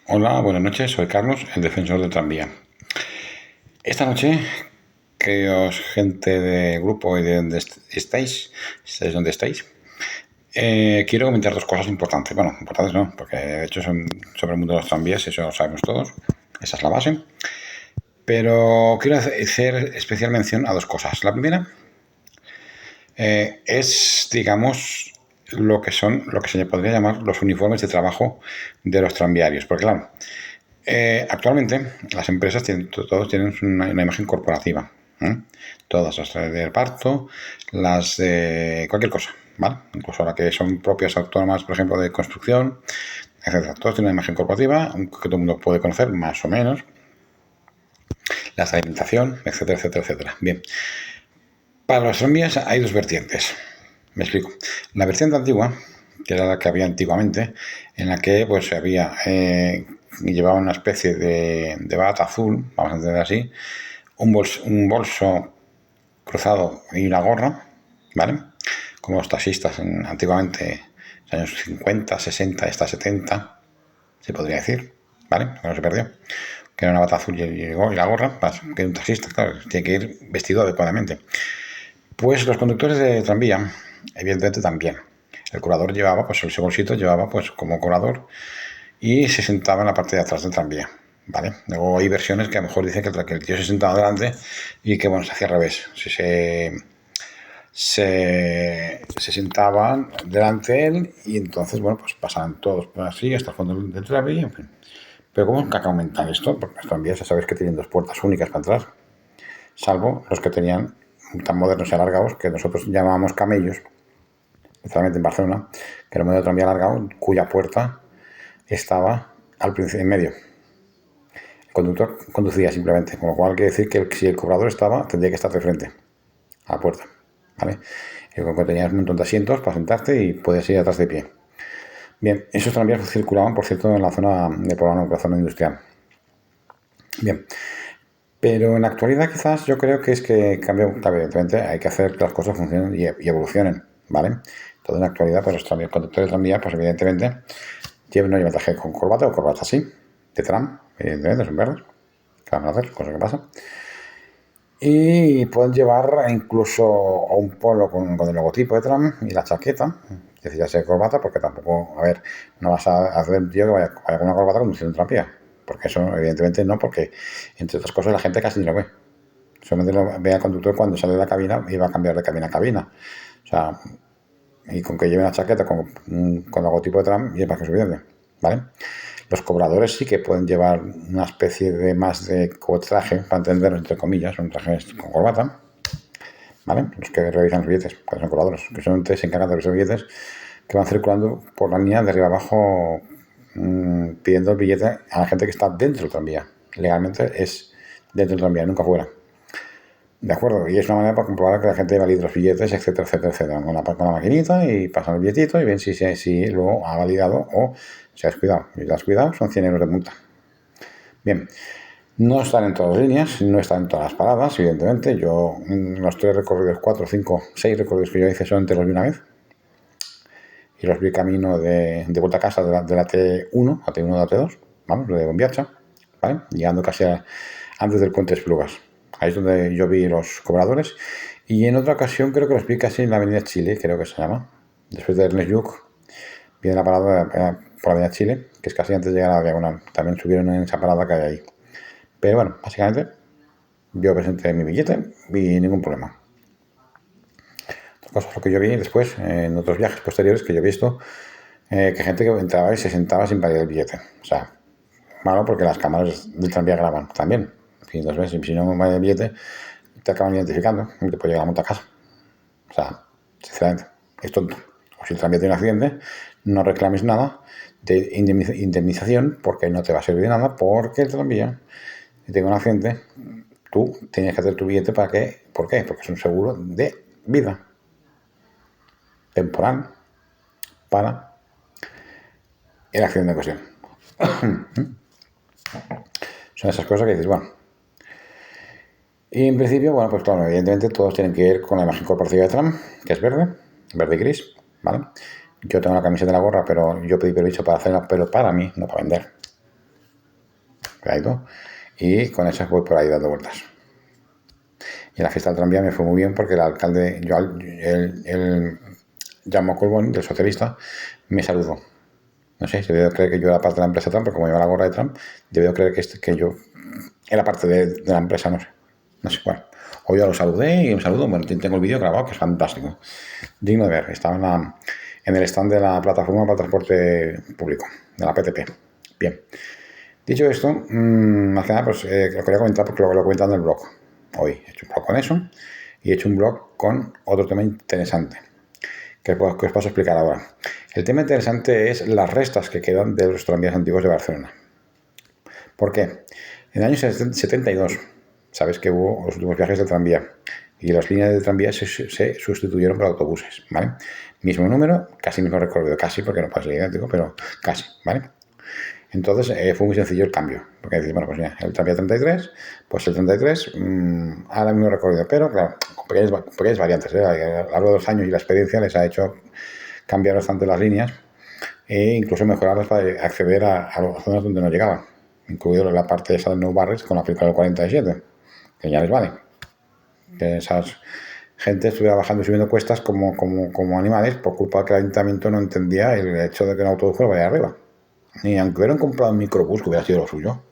Hola, buenas noches, soy Carlos, el defensor del tranvía. Esta noche, queridos gente de grupo y de donde estáis donde estáis, quiero comentar dos cosas importantes. Bueno, importantes no, porque de hecho son sobre el mundo de los tranvías, eso lo sabemos todos, esa es la base. Pero quiero hacer especial mención a dos cosas. La primera es, digamos, lo que se le podría llamar los uniformes de trabajo de los tranviarios. Porque claro, actualmente las empresas todos tienen una imagen corporativa. Todas las de reparto, las de cualquier cosa, ¿vale? Incluso las que son propias autónomas, por ejemplo, de construcción, etcétera. Todos tienen una imagen corporativa que todo el mundo puede conocer más o menos. Las de alimentación, etcétera, etcétera, etcétera. Bien. Para los tranvías hay dos vertientes. Me explico. La vertiente antigua, que era la que había antiguamente, en la que pues había llevaba una especie de bata azul, vamos a entender así, un bolso cruzado y una gorra, ¿vale? Como los taxistas antiguamente, en los años 50, 60, hasta 70, se podría decir, ¿vale? Que no se perdió. Que era una bata azul y la gorra, que un taxista, claro, tiene que ir vestido adecuadamente. Pues los conductores de tranvía, evidentemente también. El cobrador llevaba, pues ese bolsito llevaba, pues como cobrador, y se sentaba en la parte de atrás del tranvía, ¿vale? Luego hay versiones que a lo mejor dicen que el tío se sentaba delante y que, bueno, se hacía al revés. Se sentaban delante de él y entonces, bueno, pues pasaban todos así hasta el fondo del tranvía, en fin. Pero ¿cómo que aumentar esto? Porque los tranvías ya sabéis que tienen dos puertas únicas para entrar, salvo los que tenían tan modernos y alargados que nosotros llamábamos camellos, especialmente en Barcelona, que era un modelo de tranvía alargado cuya puerta estaba al principio en medio. El conductor conducía simplemente, con lo cual quiere decir que si el cobrador estaba, tendría que estar de frente a la puerta, ¿vale? Y cuando tenías un montón de asientos para sentarte y puedes ir atrás de pie. Bien, esos tranvías circulaban, por cierto, en la zona de Poblano, la zona industrial. Bien, pero en la actualidad quizás yo creo que es que cambia, evidentemente hay que hacer que las cosas funcionen y evolucionen, ¿vale? Todo en la actualidad, pues los conductores de tranvías, pues evidentemente no llevan traje con corbata o corbata así, de tram, evidentemente son verdes, ¿qué van a hacer? Cosa que pasa. Y pueden llevar incluso un polo con el logotipo de tram y la chaqueta, es decir, ya sea corbata, porque tampoco, a ver, no vas a hacer un tío que vaya con una corbata conduciendo un tranvía, porque eso evidentemente no, porque entre otras cosas la gente casi ni lo ve. Solamente lo ve al conductor cuando sale de la cabina y va a cambiar de cabina a cabina. O sea, y con que lleve una chaqueta con logotipo de tram y es más que suficiente, ¿vale? Los cobradores sí que pueden llevar una especie de más de traje, para entenderlo entre comillas, un traje con corbata, ¿vale? Los que revisan los billetes, que son cobradores, que solamente se encargan de revisar billetes que van circulando por la línea de arriba abajo pidiendo el billete a la gente que está dentro del tranvía. Legalmente es dentro del tranvía, nunca fuera. De acuerdo, y es una manera para comprobar que la gente valide los billetes, etcétera, etcétera, etcétera. Con la maquinita y pasan el billetito y ven si luego ha validado o se ha descuidado. Si lo has cuidado, son 100 euros de multa. Bien, no están en todas las líneas, no están en todas las paradas, evidentemente. Yo, los 3 recorridos, 4, 5, 6 recorridos que yo hice solamente los vi una vez. Y los vi camino de vuelta a casa de la T1, la T1 de la T2, vamos, de Bombiacha, ¿vale? Llegando casi antes del puente Esplugas. Ahí es donde yo vi los cobradores. Y en otra ocasión creo que los vi casi en la avenida Chile, creo que se llama. Después de Ernest Lluch, viene la parada por la avenida Chile, que es casi antes de llegar a la diagonal. También subieron en esa parada que hay ahí. Pero bueno, básicamente, yo presenté mi billete y ningún problema. Otra cosa es lo que yo vi después, en otros viajes posteriores que yo he visto, que gente que entraba y se sentaba sin validar el billete. O sea, malo porque las cámaras del tranvía graban también. En fin, dos veces, si no valida el billete, te acaban identificando y te puede llegar la multa a casa. O sea, sinceramente, es tonto. O si el tranvía tiene un accidente, no reclames nada de indemnización porque no te va a servir de nada, porque el tranvía, si tiene un accidente, tú tienes que hacer tu billete para qué. ¿Por qué? Porque es un seguro de vida temporal para el accidente en cuestión. Son esas cosas que dices, bueno. Y en principio, bueno, pues claro, evidentemente todos tienen que ir con la imagen corporativa de tram, que es verde y gris, ¿vale? Yo tengo la camiseta de la gorra, pero yo pedí permiso para hacerla, pero para mí, no para vender. cuidadito, y con esas voy por ahí dando vueltas. Y en la fiesta del tranvía me fue muy bien porque el alcalde, el Jaume Colboni, del socialista, me saludó. No sé, yo debió creer que yo era parte de la empresa Trump, pero como lleva la gorra de Trump, debió creer que yo era parte de la empresa, no sé. No sé, bueno. Hoy yo lo saludé y un saludo, bueno, tengo el vídeo grabado que es fantástico. Digno de ver. Estaba en el stand de la plataforma para transporte público, de la PTP. Bien. Dicho esto, más que nada, pues lo quería comentar porque lo he comentado en el blog. Hoy he hecho un blog con eso y he hecho un blog con otro tema interesante que os paso a explicar ahora. El tema interesante es las restas que quedan de los tranvías antiguos de Barcelona. ¿Por qué? En el año 72, sabes que hubo los últimos viajes de tranvía y las líneas de tranvía se sustituyeron por autobuses, ¿vale? Mismo número, casi mismo recorrido, casi porque no pasa idéntico, pero casi, ¿vale? Entonces fue muy sencillo el cambio, porque dices, bueno, pues mira, el tranvía 33, pues el 33 ahora mismo recorrido, pero claro, con pequeñas variantes, ¿eh? A lo largo de los años y la experiencia les ha hecho cambiar bastante las líneas e incluso mejorarlas para acceder a las zonas donde no llegaban, incluido la parte esa de Nou Barris con la película del 47, que ya les vale. Que esas gente estuviera bajando y subiendo cuestas como animales por culpa de que el ayuntamiento no entendía el hecho de que un autobús fuera vaya arriba. Ni aunque hubieran comprado un microbús, que hubiera sido lo suyo,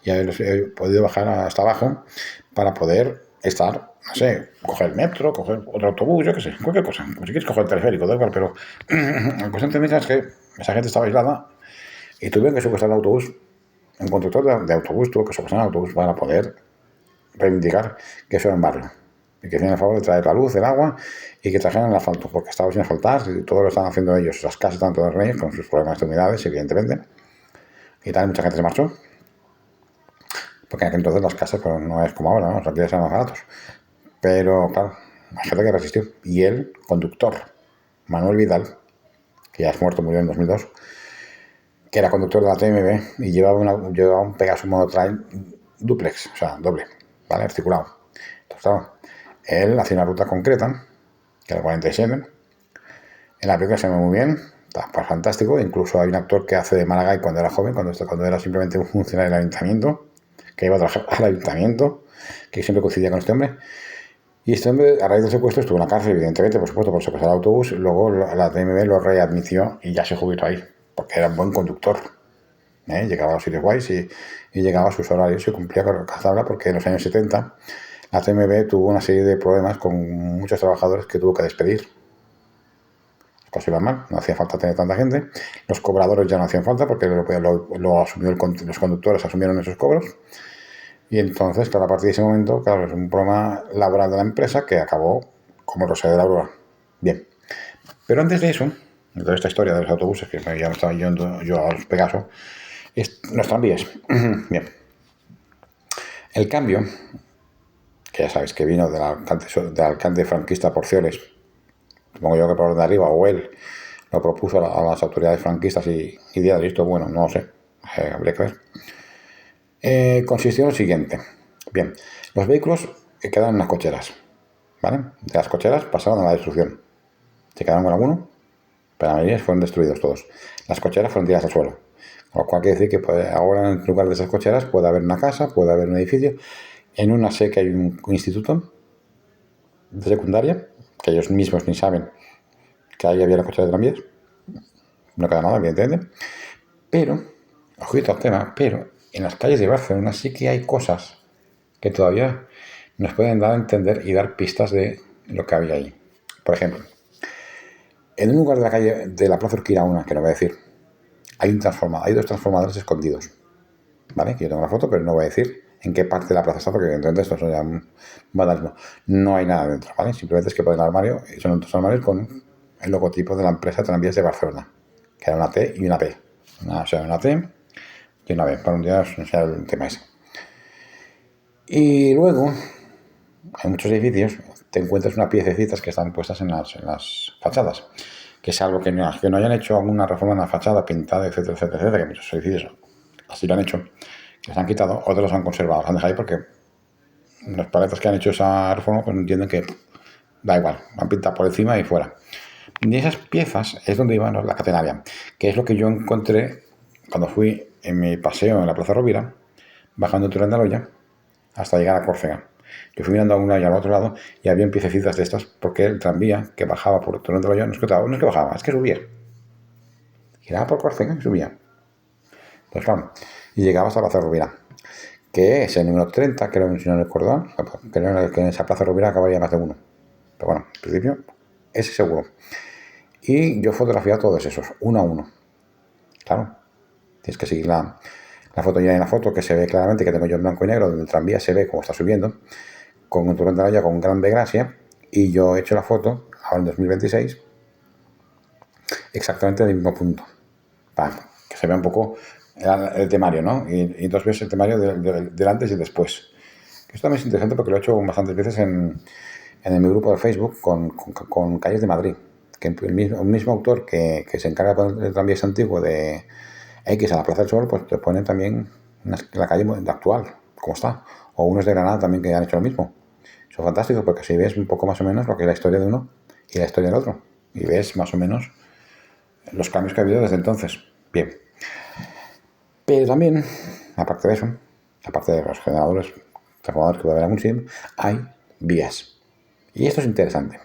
y haber podido bajar hasta abajo para poder estar, no sé, coger el metro, coger otro autobús, yo qué sé, cualquier cosa. Pues si quieres coger el teleférico, da igual, pero la cuestión también es que esa gente estaba aislada y tuvieron que secuestrar el autobús. Un conductor de autobús tuvo que secuestrar el autobús para poder reivindicar que eso era un barrio y que hacían el favor de traer la luz, el agua y que trajeran el asfalto, porque estaba sin asfaltar y todo lo estaban haciendo ellos. Las casas estaban todas reyes con sus problemas de humedades, evidentemente, y tal, mucha gente se marchó, porque en aquel entonces las casas pues, no es como ahora, ¿no? Los alquileres eran más baratos, pero claro, hay gente que resistió. Y el conductor, Manuel Vidal, que ya es muerto, murió en 2002, que era conductor de la TMB y llevaba un Pegasus Monotrail duplex, o sea, doble, ¿vale? Articulado. Entonces, claro, él hacía una ruta concreta, que era el 47. En la película se ve muy bien, está fantástico. Incluso hay un actor que hace de Maragall cuando era joven, cuando era simplemente un funcionario del ayuntamiento, que iba a trabajar al ayuntamiento, que siempre coincidía con este hombre. Y este hombre, a raíz del secuestro, estuvo en la cárcel, evidentemente, por supuesto, por secuestrar el autobús. Luego la TMB lo readmitió y ya se jubiló ahí, porque era un buen conductor. Llegaba a los sitios guays y llegaba a sus horarios y cumplía con la tabla, porque en los años 70 la TMB tuvo una serie de problemas con muchos trabajadores que tuvo que despedir. Las cosas iban mal, no hacía falta tener tanta gente. Los cobradores ya no hacían falta porque lo asumió los conductores asumieron esos cobros. Y entonces, claro, a partir de ese momento, claro, es un problema laboral de la empresa que acabó como Rosa de la Aurora. Bien. Pero antes de eso, de toda esta historia de los autobuses, que ya me estaba yendo yo a los Pegasos, los tranvías. Bien. El cambio, que ya sabéis que vino del alcalde franquista Porcioles, supongo yo que por de arriba, o él lo propuso a las autoridades franquistas y día de esto, bueno, no lo sé, habría que ver. Consistió en lo siguiente. Bien, los vehículos quedaron en las cocheras, ¿vale? De las cocheras pasaron a la destrucción. Se quedaron con alguno, pero la mayoría fueron destruidos todos. Las cocheras fueron tiradas al suelo. Con lo cual quiere decir que ahora en lugar de esas cocheras puede haber una casa, puede haber un edificio. En una sé que hay un instituto de secundaria, que ellos mismos ni saben que ahí había la cochera de tranvías. No queda nada, evidentemente. Pero, ojito al tema, pero en las calles de Barcelona sí que hay cosas que todavía nos pueden dar a entender y dar pistas de lo que había ahí. Por ejemplo, en un lugar de la calle de la Plaza Urquinaona, que no voy a decir, hay dos transformadores escondidos, ¿vale? Que yo tengo la foto, pero no voy a decir en qué parte de la plaza está, porque evidentemente esto es ya un vandalismo. No hay nada dentro, ¿vale? Simplemente es que ponen el armario, y son dos armarios con el logotipo de la empresa Tranvías de Barcelona, que era una T y una P. O sea, una T y una B, para un día no sea el tema ese. Y luego, en muchos edificios, te encuentras unas piececitas que están puestas en las fachadas, que es algo que no hayan hecho alguna reforma en la fachada, pintada, etcétera, etcétera, etcétera, que muchos edificios así lo han hecho, que los han quitado, otros los han conservado, los han dejado ahí porque los paletas que han hecho esa reforma pues entienden que da igual, han pintado por encima y fuera. Y esas piezas es donde iban la catenaria, que es lo que yo encontré cuando fui en mi paseo en la Plaza Rovira, bajando Torrent de Alloya hasta llegar a Córcega. Yo fui mirando a un lado y al otro lado y había piececitas de estas porque el tranvía que bajaba por Torrent de Alloya no es que bajaba, es que subía. Giraba por Córcega y subía. Pues claro, y llegaba hasta la Plaza Rovira, que es el número 30, que si no recuerdo, que en esa Plaza Rovira acabaría más de uno. Pero bueno, en principio, ese seguro. Y yo fotografiaba todos esos, uno a uno. Claro, tienes que seguir la foto. Ya en la foto que se ve claramente que tengo yo en blanco y negro, donde el tranvía se ve cómo está subiendo, con un Torrent de Alloya con gran gracia, y yo he hecho la foto, ahora en 2026, exactamente del mismo punto. Para que se vea un poco el temario, ¿no? Y entonces ves el temario del antes y el después. Esto también es interesante porque lo he hecho bastantes veces en mi grupo de Facebook con Calles de Madrid, que el mismo autor que se encarga de poner el tranvía antiguo de X a la Plaza del Sol, pues te pone también la calle actual, como está. O unos de Granada también que han hecho lo mismo. Son fantásticos porque así ves un poco más o menos lo que es la historia de uno y la historia del otro. Y ves más o menos los cambios que ha habido desde entonces. Bien. Pero también, aparte de eso, aparte de los generadores, transformadores que puede haber en algún sitio, hay vías. Y esto es interesante.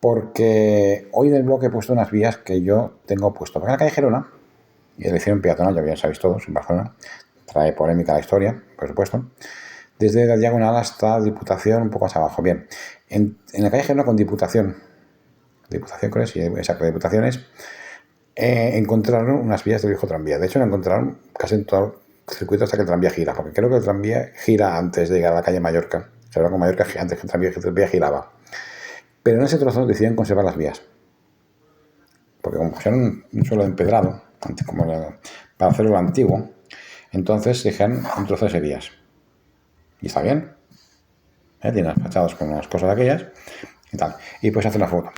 Porque hoy en el blog he puesto unas vías que yo tengo puesto. Porque en la calle Gerona, y elección peatonal, ya bien sabéis todos, en Barcelona, trae polémica la historia, por supuesto. Desde la diagonal hasta Diputación, un poco más abajo. Bien, en la calle Gerona con Diputación creo, sí, exacto, Diputaciones, encontraron unas vías del viejo tranvía. De hecho, lo encontraron casi en todo el circuito hasta que el tranvía gira, porque creo que el tranvía gira antes de llegar a la calle Mallorca. Se habla con Mallorca antes que el tranvía giraba. Pero en ese trozo deciden conservar las vías. Porque como pusieron un suelo empedrado, como para hacerlo antiguo, entonces dejan un trozo de vías. Y está bien. Tiene las fachadas con unas cosas de aquellas y tal. Y puedes hacer una foto.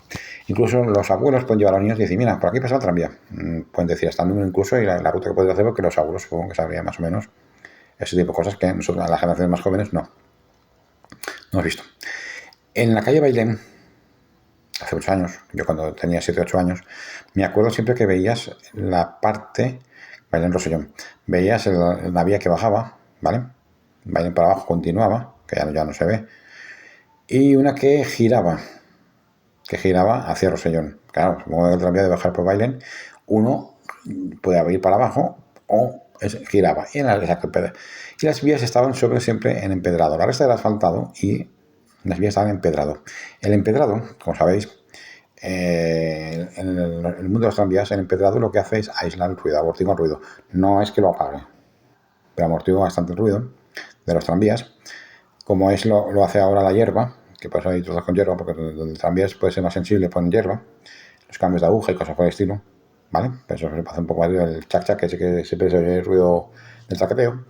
Incluso los abuelos pueden llevar a los niños y decir, mira, por aquí pasa el tranvía. Pueden decir hasta el número incluso y la ruta que puedes hacer, porque los abuelos supongo que sabrían más o menos ese tipo de cosas que nosotros, las generaciones más jóvenes, no hemos visto. En la calle Bailén, hace muchos años, yo cuando tenía 7 o 8 años, me acuerdo siempre que veías la parte, Bailén Rosellón, veías la vía que bajaba, ¿vale? Bailén para abajo continuaba, que ya no se ve, y una que giraba hacia Rosellón. Claro, supongo que el tranvía de bajar por Bailén, uno puede ir para abajo o giraba. Y las vías estaban siempre en empedrado. La resta era asfaltado y las vías estaban en empedrado. El empedrado, como sabéis, en el mundo de los tranvías, el empedrado lo que hace es aislar el ruido, amortiguar el ruido. No es que lo apague, pero amortigua bastante el ruido de los tranvías, como lo hace ahora la hierba, que por eso hay trozos con hierba, porque donde el tranvía puede ser más sensible, ponen hierba, los cambios de aguja y cosas por el estilo, ¿vale? Pero eso se hace un poco más el chac-chac, que siempre se oye el ruido del traqueteo.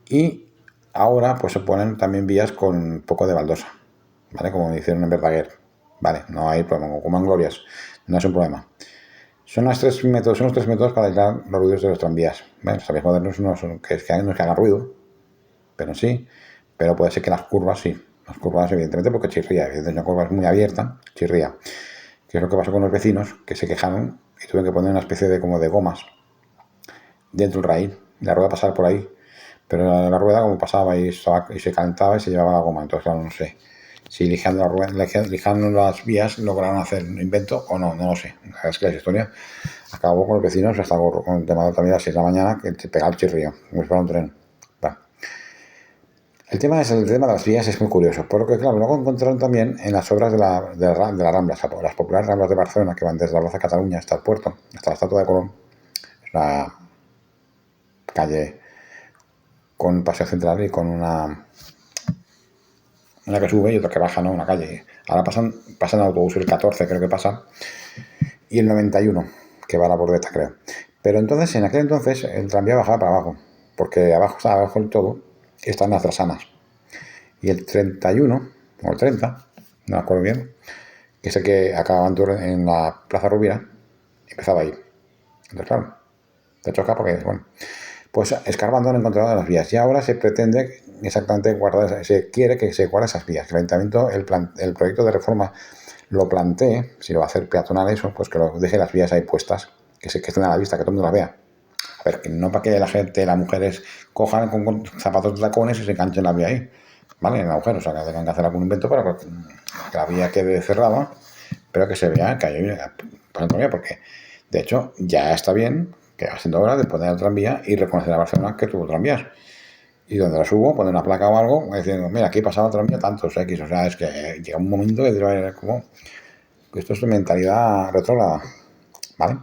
Y ahora pues se ponen también vías con un poco de baldosa, ¿vale? Como hicieron en Verdaguer, ¿vale? No hay problema, como en Glorias, no es un problema. Son los tres métodos para aislar los ruidos de los tranvías. ¿Vale? Los tranvías modernos no son que hagan ruido, pero sí, pero puede ser que las curvas sí. Las curvas, evidentemente, porque chirría. Evidentemente, una curva es muy abierta, chirría. Que es lo que pasó con los vecinos, que se quejaron y tuvieron que poner una especie de como de gomas dentro del raíl. Y la rueda pasaba por ahí. Pero la rueda, como pasaba y se calentaba y se llevaba la goma. Entonces, claro, no sé si lijando las vías lograron hacer un invento o no lo sé. La verdad es que la historia acabó con los vecinos hasta con el tema también a las 6 de la mañana, que te pegaba el chirrío, como si fuera un tren. Bueno. El tema de las vías es muy curioso, porque claro, luego encontraron también en las obras de la Rambla, las populares Ramblas de Barcelona, que van desde la Plaza Cataluña hasta el puerto, hasta la Estatua de Colón. Es una calle con un paseo central y con una que sube y otra que baja, ¿no? Una calle. Ahora pasan autobús, el 14 creo que pasa, y el 91, que va a la Bordeta, creo. Pero entonces, en aquel entonces, el tranvía bajaba para abajo, porque abajo del todo están las Drasanas. Y el 31, o el 30, no me acuerdo bien, que es el que acababa en la Plaza Rovira, empezaba ahí. Entonces, claro, te choca porque, bueno, pues escarbando han encontrado las vías. Y ahora se pretende exactamente se quiere que se guarden esas vías. Que el Ayuntamiento, el proyecto de reforma lo plantee, si lo va a hacer peatonal eso, pues que lo deje las vías ahí puestas, que estén a la vista, que todo el mundo las vea. Pero que no para que la gente, las mujeres cojan con zapatos de tacones y se enganchen la vía ahí, ¿vale? En el agujero, o sea, que tengan que hacer algún invento para que la vía quede cerrada, pero que se vea que hay tranvía, porque de hecho ya está bien que haciendo obras de poner el tranvía y reconocer a Barcelona que tuvo tranvías. Y donde la subo, poner una placa o algo, diciendo, mira, aquí pasaba tranvía tantos X, o sea, es que llega un momento que dices, como esto es mentalidad retrógrada, ¿vale?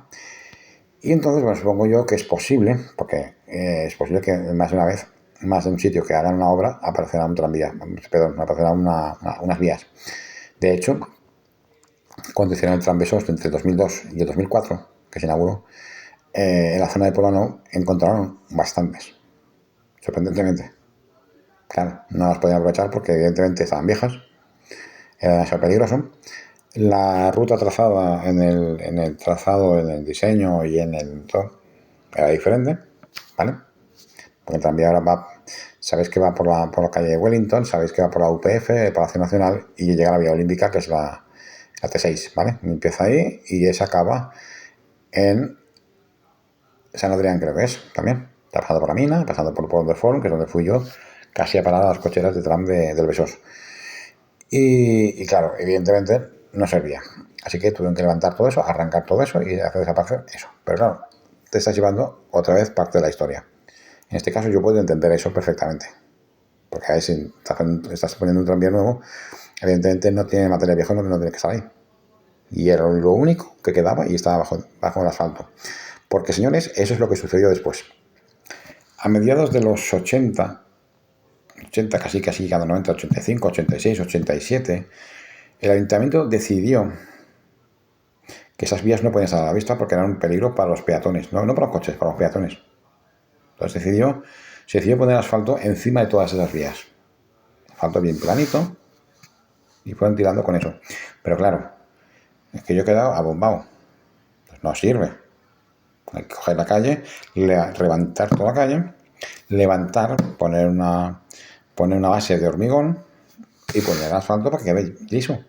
Y entonces, bueno, supongo yo que es posible, porque es posible que más de una vez, más de un sitio que hagan una obra, aparecerá un tranvía, perdón, aparecerá unas vías. De hecho, cuando hicieron el Trambesos entre el 2002 y el 2004, que se inauguró, en la zona de Polano encontraron bastantes, sorprendentemente. Claro, no las podían aprovechar porque evidentemente estaban viejas, era demasiado peligroso. La ruta trazada en el trazado, en el diseño y en el todo era diferente, ¿vale? Porque el tranvía ahora va, sabéis que va por la calle de Wellington, sabéis que va por la UPF, el Palacio Nacional, y llega a la Vía Olímpica, que es la T6, ¿vale? Empieza ahí y esa acaba en San Adrián, creo que es, también. Pasando por la mina, pasando por Pont de Forn, que es donde fui yo, casi a parar a las cocheras de tram del Besós. Y claro, evidentemente no servía. Así que tuvieron que levantar todo eso, arrancar todo eso y hacer desaparecer eso. Pero claro, te estás llevando otra vez parte de la historia. En este caso yo puedo entender eso perfectamente. Porque ahí si estás poniendo un tranvía nuevo, evidentemente no tiene material viejo, no tiene que estar ahí. Y era lo único que quedaba y estaba bajo el asfalto. Porque, señores, eso es lo que sucedió después. A mediados de los 80, casi llegando a 90, 85, 86, 87, el ayuntamiento decidió que esas vías no podían estar a la vista porque eran un peligro para los peatones, no para los coches, para los peatones. Entonces se decidió poner asfalto encima de todas esas vías. Asfalto bien planito y fueron tirando con eso. Pero claro, es que yo he quedado abombado. Pues no sirve. Hay que coger la calle, levantar toda la calle, poner una base de hormigón y poner el asfalto para que quede liso.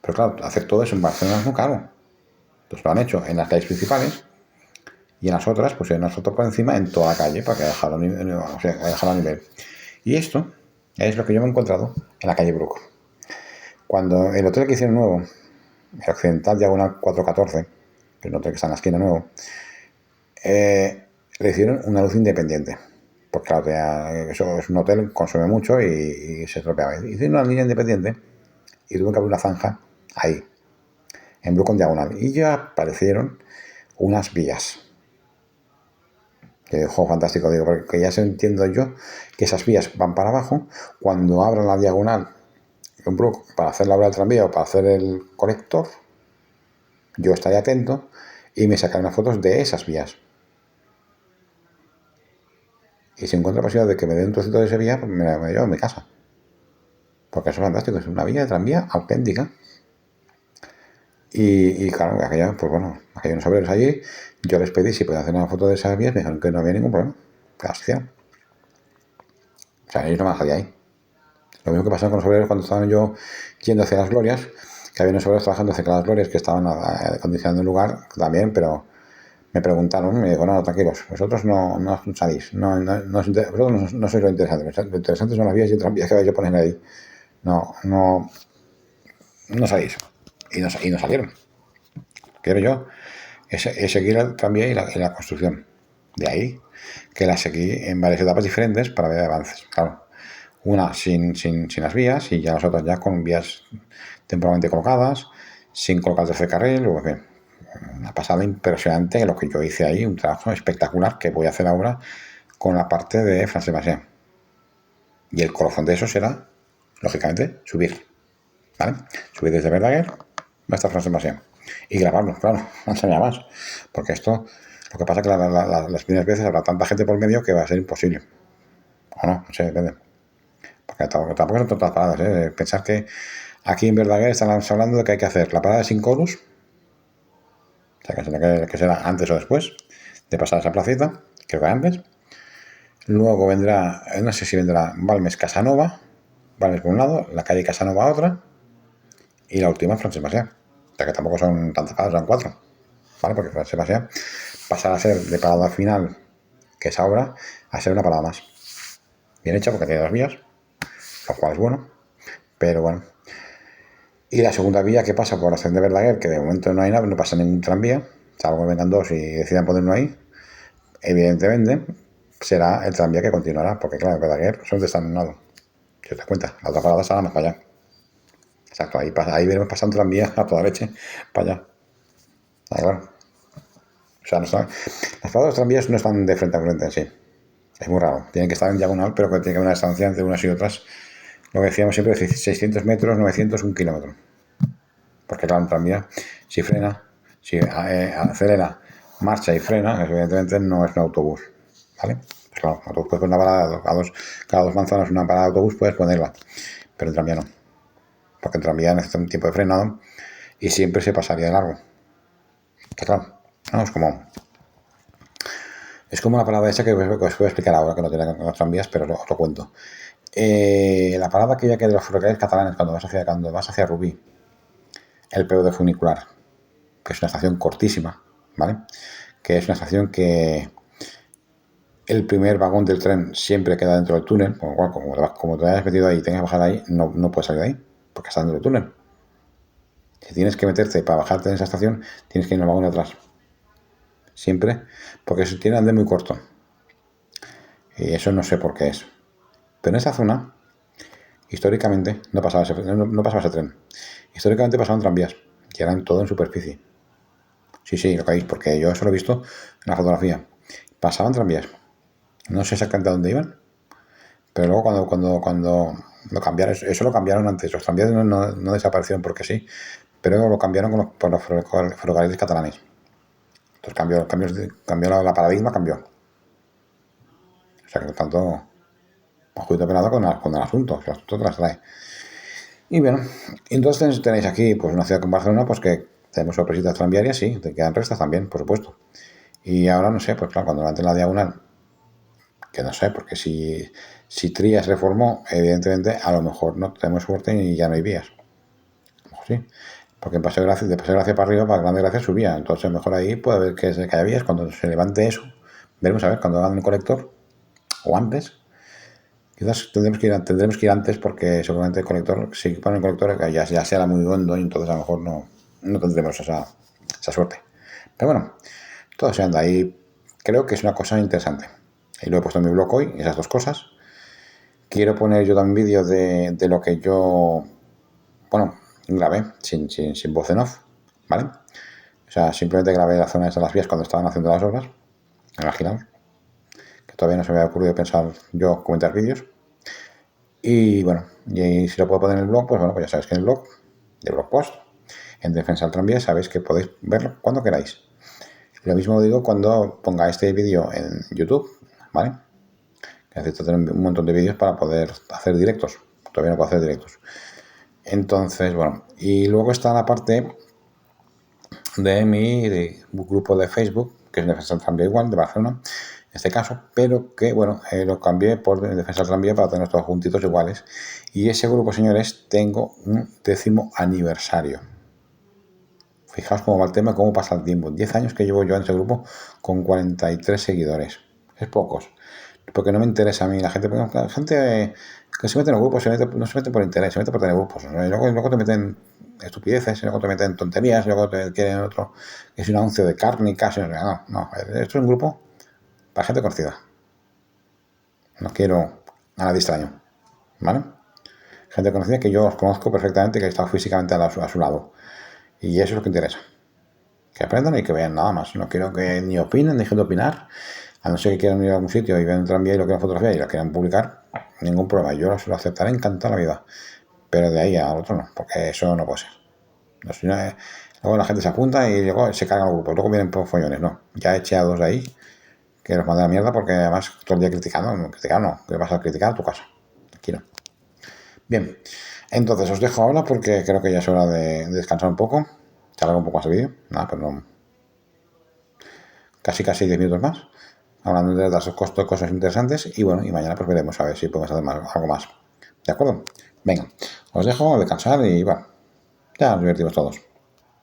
Pero claro, hacer todo eso en Barcelona es muy caro. Entonces lo han hecho en las calles principales y en las otras, pues en las otras por encima, en toda la calle, para que dejarlo a nivel. Y esto es lo que yo me he encontrado en la calle Bruco. Cuando el hotel que hicieron nuevo, el Occidental Diagonal 414, que es el hotel que está en la esquina nuevo, le hicieron una luz independiente. Porque claro, eso es un hotel, consume mucho y se estropeaba. Hicieron una línea independiente y tuve que abrir una zanja ahí, en Bruco en diagonal. Y ya aparecieron unas vías. Que juego fantástico, digo, porque ya se entiendo yo que esas vías van para abajo. Cuando abran la diagonal en Bruco para hacer la obra del tranvía o para hacer el colector, yo estaré atento y me sacaré unas fotos de esas vías. Y si encuentro la posibilidad de que me den un trocito de esa vía, pues me la llevo a mi casa. Porque eso es fantástico, es una vía de tranvía auténtica. Y claro, aquellos unos obreros allí, yo les pedí si podían hacer una foto de esas vías, me dijeron que no había ningún problema. Que las hicieron. O sea, ellos no me dejaría ahí. Lo mismo que pasaba con los obreros cuando estaban yo yendo hacia las glorias, que había unos obreros trabajando cerca de las glorias que estaban acondicionando el lugar también, pero me preguntaron, me dijo, no, tranquilos, vosotros no salís, vosotros no sois lo interesante, lo interesante son las vías y tranvías que vais a poner ahí. No salís. Y no salieron. Quiero yo es seguir el tranvía y la construcción. De ahí que la seguí en varias etapas diferentes para ver avances. Claro, una sin las vías y ya las otras ya con vías temporalmente colocadas, sin colocar el tercer carril, o en fin, una pasada impresionante lo que yo hice ahí, un trabajo espectacular que voy a hacer ahora con la parte de Francesc Macià. Y el colofón de eso será, lógicamente, subir. ¿Vale? Subir desde Verdaguer hasta Francesc Macià. Y grabarlo, claro, no enseña más. Porque esto, lo que pasa es que las primeras veces habrá tanta gente por medio que va a ser imposible. O no sé, depende. Porque tampoco son todas paradas, ¿eh? Pensar que aquí en Verdaguer están hablando de que hay que hacer la parada sin chorus, o sea, que será antes o después de pasar esa placita, creo que antes. Luego vendrá, no sé si vendrá Balmes Casanova, Balmes por un lado, la calle Casanova otra, y la última Francesc Macià. O sea que tampoco son tantas paradas, son 4. ¿Vale? Porque Francesc Macià pasar a ser de parada final, que es ahora, a ser una parada más. Bien hecha porque tiene 2 vías, lo cual es bueno, pero bueno. Y la segunda vía que pasa por la estación de Verdaguer, que de momento no hay nada, no pasa ningún tranvía, salvo que vengan 2 y decidan ponerlo ahí, evidentemente será el tranvía que continuará, porque claro, Verdaguer solamente está en un lado. Si te das cuenta, la otra parada será más para allá. Exacto, ahí veremos pasar un tranvía a toda leche para allá. Ahí, claro. O sea, no están, las paradas de los tranvías no están de frente a frente en sí. Es muy raro. Tienen que estar en diagonal, pero que tiene que haber una distancia entre unas y otras. Lo que decíamos siempre, 600 metros, 900, 1 kilómetro. Porque claro, un tranvía, si frena, si acelera, marcha y frena, evidentemente no es un autobús. ¿Vale? Pues claro, un autobús puedes poner una parada cada 2 manzanas, una parada de autobús puedes ponerla. Pero en tranvía no. Porque en tranvía necesita un tiempo de frenado y siempre se pasaría de largo. Que claro, no, es como la parada esa que os voy a explicar ahora, que no tiene los tranvías, pero os lo cuento. La parada aquella que de los ferrocarriles catalanes cuando vas hacia Rubí, el PU de funicular, que es una estación cortísima, ¿vale? Que es una estación que el primer vagón del tren siempre queda dentro del túnel, con lo cual, como te hayas metido ahí y tengas que bajar ahí, no puedes salir de ahí, porque está dentro del túnel. Si tienes que meterte para bajarte en esa estación, tienes que ir en el vagón de atrás. Siempre, porque eso tiene andén muy corto. Y eso no sé por qué es. Pero en esa zona, históricamente, no pasaba ese tren. Históricamente pasaban tranvías, y eran todo en superficie. Sí, lo que veis, porque yo eso lo he visto en la fotografía. Pasaban tranvías. No sé exactamente a dónde iban, pero luego cuando lo cambiaron, eso lo cambiaron antes. Los tranvías no desaparecieron porque sí, pero lo cambiaron por los ferrocarriles catalanes. Entonces cambió la paradigma, cambió. O sea que por tanto, ojito pelado con el asunto, el asunto te las trae. Y bueno, entonces tenéis aquí pues una ciudad como Barcelona, pues que tenemos sorpresitas tranviarias, sí, te quedan restas también, por supuesto. Y ahora no sé, pues claro, cuando levanten la diagonal, que no sé, porque si Trías reformó, evidentemente a lo mejor no tenemos suerte y ya no hay vías. Sí, porque de Paseo de Gracia para arriba, para Grande Gracia subía, entonces mejor ahí puede haber que haya vías. Cuando se levante eso, veremos a ver, cuando hagan el colector, o antes, quizás tendremos que ir antes porque seguramente el colector, si ponen el colector, que ya será muy hondo y entonces a lo mejor no tendremos esa suerte. Pero bueno, todo se anda ahí. Creo que es una cosa interesante. Y lo he puesto en mi blog hoy, esas 2 cosas. Quiero poner yo también vídeos de lo que yo, bueno, grabé sin voz en off, ¿vale? O sea, simplemente grabé las zonas de las vías cuando estaban haciendo las obras, imaginaos, que todavía no se me había ocurrido pensar yo comentar vídeos. Y bueno, y si lo puedo poner en el blog, pues bueno, pues ya sabéis que en el blog, de blog post, en Defensa del Tranvía, sabéis que podéis verlo cuando queráis. Lo mismo digo cuando ponga este vídeo en YouTube, ¿vale? Necesito tener un montón de vídeos para poder hacer directos. Todavía no puedo hacer directos. Entonces, bueno, y luego está la parte de mi grupo de Facebook, que es Defensa del Tranvía igual, de Barcelona, en este caso, pero que, bueno, lo cambié por Defensa del Tranvía para tener todos juntitos iguales. Y ese grupo, señores, tengo un 10º aniversario. Fijaos cómo va el tema, cómo pasa el tiempo. 10 años que llevo yo en ese grupo con 43 seguidores. Es pocos. Porque no me interesa a mí. La gente que se mete en los grupos no se mete por interés, se mete por tener grupos. Luego te meten estupideces, luego te meten tonterías, luego te quieren otro, que es un anuncio de carne, casi. No. Esto es un grupo para gente conocida. No quiero a nadie extraño. ¿Vale? Gente conocida que yo os conozco perfectamente, que he estado físicamente a su lado. Y eso es lo que interesa. Que aprendan y que vean nada más. No quiero que ni opinen, dejen de opinar. A no ser que quieran ir a algún sitio y vean un tranvía y lo quieran fotografiar y lo quieran publicar, ningún problema. Yo lo aceptaré encantada la vida. Pero de ahí al otro no, porque eso no puede ser. Luego la gente se apunta y luego se cargan los grupos. Luego vienen por follones. No, ya eché a 2 de ahí que los mandé a la mierda porque además todo el día criticando. No, ¿qué vas a criticar a tu casa? Aquí no. Bien, entonces os dejo ahora porque creo que ya es hora de descansar un poco. Se alarga un poco más el vídeo. Nada, pero no. Casi 10 minutos más. Hablando de las cosas interesantes. Y bueno, y mañana pues veremos a ver si podemos hacer algo más. ¿De acuerdo? Venga, os dejo a descansar y bueno, ya nos divertimos todos.